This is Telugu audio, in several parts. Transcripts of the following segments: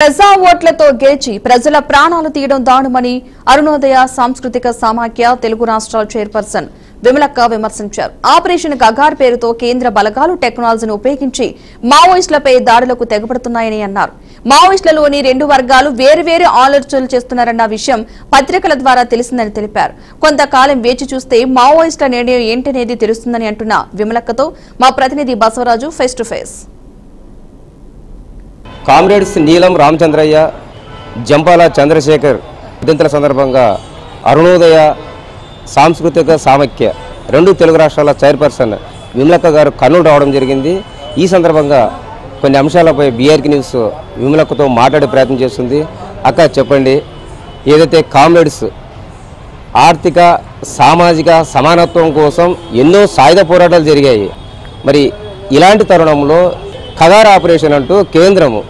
ప్రజా ఓట్లతో గెలిచి ప్రజల ప్రాణాలు తీయడం దారుణమని అరుణోదయ సాంస్కృతిక సమాఖ్య తెలుగు రాష్ట్రాల చైర్పర్సన్ విమలక్క విమర్శించారు. ఆపరేషన్ గగార్ పేరుతో కేంద్ర బలగాలు టెక్నాలజీని ఉపయోగించి మావోయిస్టులపై దాడులకు తెగపడుతున్నాయని అన్నారు. మావోయిస్టులలోని రెండు వర్గాలు వేరువేరు ఆలోచనలు చేస్తున్నారన్న విషయం పత్రికల ద్వారా తెలిసిందని తెలిపారు. కొంతకాలం వేచి చూస్తే మావోయిస్టుల నిర్ణయం ఏంటనేది తెలుస్తుందని అంటున్న విమలక్కతో మా ప్రతినిధి Basavaraju face to face. Comrades నీలం రామచంద్రయ్య, జంపాల చంద్రశేఖర్ వర్ధంతుల సందర్భంగా అరుణోదయ సాంస్కృతిక సమాఖ్య రెండు తెలుగు రాష్ట్రాల చైర్పర్సన్ విమలక్క గారు కర్నూలు రావడం జరిగింది. ఈ సందర్భంగా కొన్ని అంశాలపై బీఆర్కే న్యూస్ విమలక్కతో మాట్లాడే ప్రయత్నం చేస్తుంది. అక్క చెప్పండి, ఏదైతే కామ్రేడ్స్ ఆర్థిక సామాజిక సమానత్వం కోసం ఎన్నో సాయుధ పోరాటాలు జరిగాయి, మరి ఇలాంటి తరుణంలో ఖగార్ ఆపరేషన్ అంటూ కేంద్రము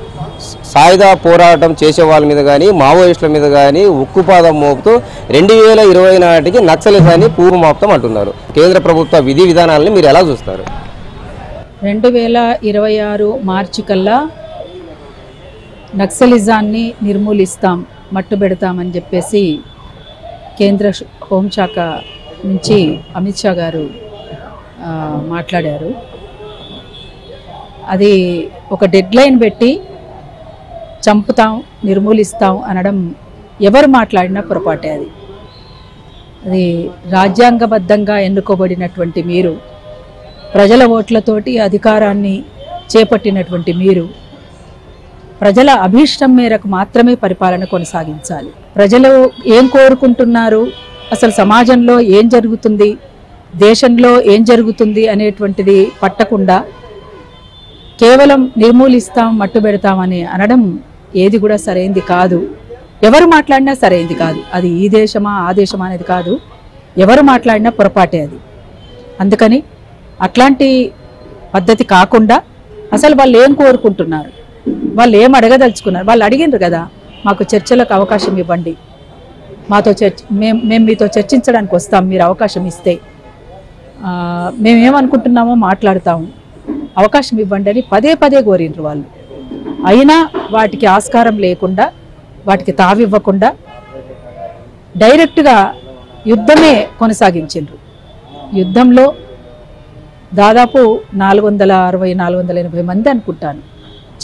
సాయుధ పోరాటం చేసే వాళ్ళ మీద కానీ మావోయిస్టుల మీద కానీ ఉక్కుపాదం మోపుతూ 2020 నాటికి నక్సలిజాన్ని పూర్వమాప్తం అంటున్నారు. కేంద్ర ప్రభుత్వ విధి విధానాలని మీరు ఎలా చూస్తారు? 2026 మార్చి కల్లా నక్సలిజాన్ని నిర్మూలిస్తాం, మట్టుబెడతామని చెప్పేసి కేంద్ర హోంశాఖ నుంచి అమిత్ షా గారు మాట్లాడారు. అది ఒక డెడ్ లైన్ పెట్టి చంపుతాం, నిర్మూలిస్తాం అనడం ఎవరు మాట్లాడినా పొరపాటే. అది రాజ్యాంగబద్ధంగా ఎన్నుకోబడినటువంటి మీరు, ప్రజల ఓట్లతోటి అధికారాన్ని చేపట్టినటువంటి మీరు ప్రజల అభీష్టం మేరకు మాత్రమే పరిపాలన కొనసాగించాలి. ప్రజలు ఏం కోరుకుంటున్నారు, అసలు సమాజంలో ఏం జరుగుతుంది, దేశంలో ఏం జరుగుతుంది అనేటువంటిది పట్టకుండా కేవలం నిర్మూలిస్తాం, మట్టుబెడతామని అనడం ఏది కూడా సరైంది కాదు. ఎవరు మాట్లాడినా సరైంది కాదు. అది ఈ దేశమా ఆ దేశమా అనేది కాదు, ఎవరు మాట్లాడినా పొరపాటే అది. అందుకని అట్లాంటి పద్ధతి కాకుండా అసలు వాళ్ళు ఏం కోరుకుంటున్నారు, వాళ్ళు ఏం అడగదలుచుకున్నారు, వాళ్ళు అడిగినారు కదా మాకు చర్చలకు అవకాశం ఇవ్వండి, మేము మీతో చర్చించడానికి వస్తాం, మీరు అవకాశం ఇస్తే మేమేమనుకుంటున్నామో మాట్లాడతాము, అవకాశం ఇవ్వండి అని పదే పదే కోరిండ్రు వాళ్ళు. అయినా వాటికి ఆస్కారం లేకుండా, వాటికి తావివ్వకుండా డైరెక్ట్గా యుద్ధమే కొనసాగించిండ్రు. యుద్ధంలో దాదాపు 460-480 మంది అనుకుంటాను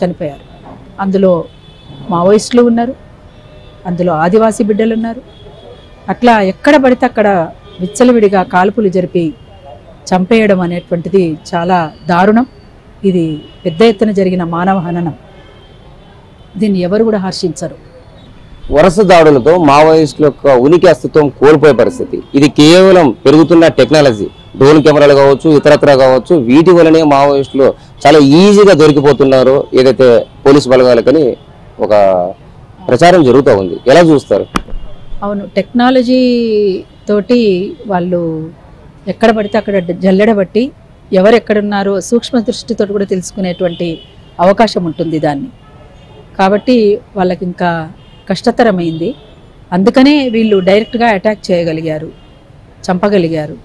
చనిపోయారు. అందులో మావోయిస్టులు ఉన్నారు, అందులో ఆదివాసీ బిడ్డలు ఉన్నారు. అట్లా ఎక్కడ పడితే అక్కడ విచ్చలవిడిగా కాల్పులు జరిపి చంపేయడం అనేటువంటిది చాలా దారుణం. ఇది పెద్ద ఎత్తున జరిగిన మానవ హననం. దీన్ని ఎవరు కూడా హర్షించరు. వరుస దాడులతో మావోయిస్టుల యొక్క ఉనికి అస్తిత్వం కోల్పోయే పరిస్థితి. ఇది కేవలం పెరుగుతున్న టెక్నాలజీ, డ్రోన్ కెమెరాలు కావచ్చు, ఇతరత్ర కావచ్చు, వీటి వల్లనే మావోయిస్టులు చాలా ఈజీగా దొరికిపోతున్నారు ఏదైతే పోలీసు బలగాలకని ఒక ప్రచారం జరుగుతూ ఉంది. ఎలా చూస్తారు? అవును, టెక్నాలజీ తోటి వాళ్ళు ఎక్కడ పడితే అక్కడ జల్లెడబట్టి ఎవరు ఎక్కడున్నారో సూక్ష్మ దృష్టితో కూడా తెలుసుకునేటువంటి అవకాశం ఉంటుంది దాన్ని. కాబట్టి వాళ్ళకి ఇంకా కష్టతరమైంది. అందుకనే వీళ్ళు డైరెక్ట్గా అటాక్ చేయగలిగారు, చంపగలిగారు.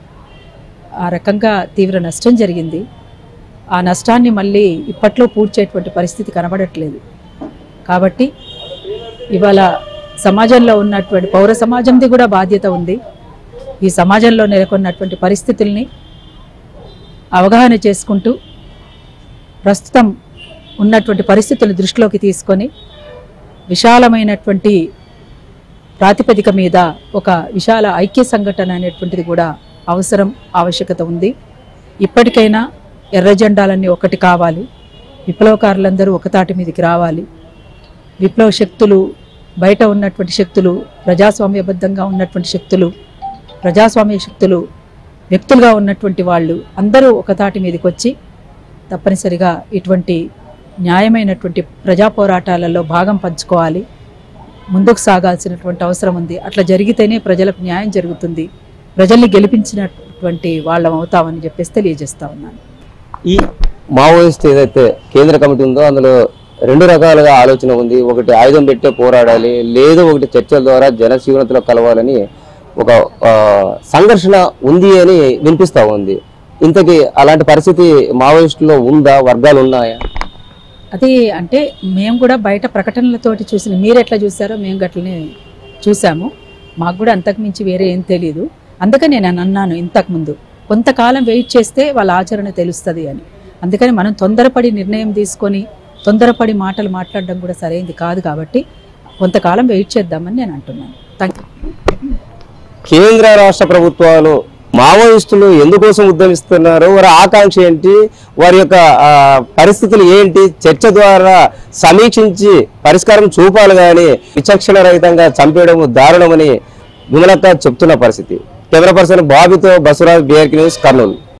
ఆ రకంగా తీవ్ర నష్టం జరిగింది. ఆ నష్టాన్ని మళ్ళీ ఇప్పట్లో పూడ్చేటువంటి పరిస్థితి కనబడట్లేదు. కాబట్టి ఇవాళ సమాజంలో ఉన్నటువంటి పౌర సమాజంది కూడా బాధ్యత ఉంది. ఈ సమాజంలో నెలకొన్నటువంటి పరిస్థితుల్ని అవగాహన చేసుకుంటూ ప్రస్తుతం ఉన్నటువంటి పరిస్థితులను దృష్టిలోకి తీసుకొని విశాలమైనటువంటి ప్రాతిపదిక మీద ఒక విశాల ఐక్య సంఘటన అనేటువంటిది కూడా అవసరం, ఆవశ్యకత ఉంది. ఇప్పటికైనా ఎర్ర జెండాలన్నీ ఒకటి కావాలి, విప్లవకారులందరూ ఒకతాటి మీదకి రావాలి. విప్లవ శక్తులు, బయట ఉన్నటువంటి శక్తులు, ప్రజాస్వామ్యబద్ధంగా ఉన్నటువంటి శక్తులు, ప్రజాస్వామ్య శక్తులు, వ్యక్తులుగా ఉన్నటువంటి వాళ్ళు అందరూ ఒకతాటి మీదకి వచ్చి తప్పనిసరిగా ఇటువంటి న్యాయమైనటువంటి ప్రజా పోరాటాలలో భాగం పంచుకోవాలి, ముందుకు సాగాల్సినటువంటి అవసరం ఉంది. అట్లా జరిగితేనే ప్రజలకు న్యాయం జరుగుతుంది, ప్రజల్ని గెలిపించినటువంటి వాళ్ళం అవుతామని చెప్పేసి తెలియజేస్తా ఉన్నాను. ఈ మావోయిస్ట్ ఏదైతే కేంద్ర కమిటీ ఉందో అందులో రెండు రకాలుగా ఆలోచన ఉంది. ఒకటి ఆయుధం పెట్టే పోరాడాలి, లేదు ఒకటి చర్చల ద్వారా జనజీవనతలో కలవాలని ఒక సంఘర్షణ ఉంది అని వినిపిస్తూ ఉంది. ఇంతకీ అలాంటి పరిస్థితి మావోయిస్టులో ఉందా? వర్గాలు ఉన్నాయా? అది అంటే మేము కూడా బయట ప్రకటనలతోటి చూసిన, మీరు ఎట్లా చూసారో మేము గట్లనే చూసాము. మాకు కూడా అంతకుమించి వేరే ఏం తెలియదు. అందుకని నేను అన్నాను ఇంతకుముందు, కొంతకాలం వెయిట్ చేస్తే వాళ్ళ ఆచరణ తెలుస్తుంది అని. అందుకని మనం తొందరపడి నిర్ణయం తీసుకొని తొందరపడి మాటలు మాట్లాడడం కూడా సరైనది కాదు. కాబట్టి కొంతకాలం వెయిట్ చేద్దామని నేను అంటున్నాను. Thank you. కేంద్ర రాష్ట్ర ప్రభుత్వాలు మావోయిస్టులు ఎందుకోసం ఉద్యమిస్తున్నారు, వారి ఆకాంక్ష ఏంటి, వారి యొక్క పరిస్థితులు ఏంటి, చర్చ ద్వారా సమీక్షించి పరిష్కారం చూపాలి కానీ విచక్షణ రహితంగా చంపేయడం దారుణమని విమలక్క చెప్తున్న పరిస్థితి. కెమెరా పర్సన్ బాబీతో బసవరాజ్, BRK న్యూస్, కర్నూలు.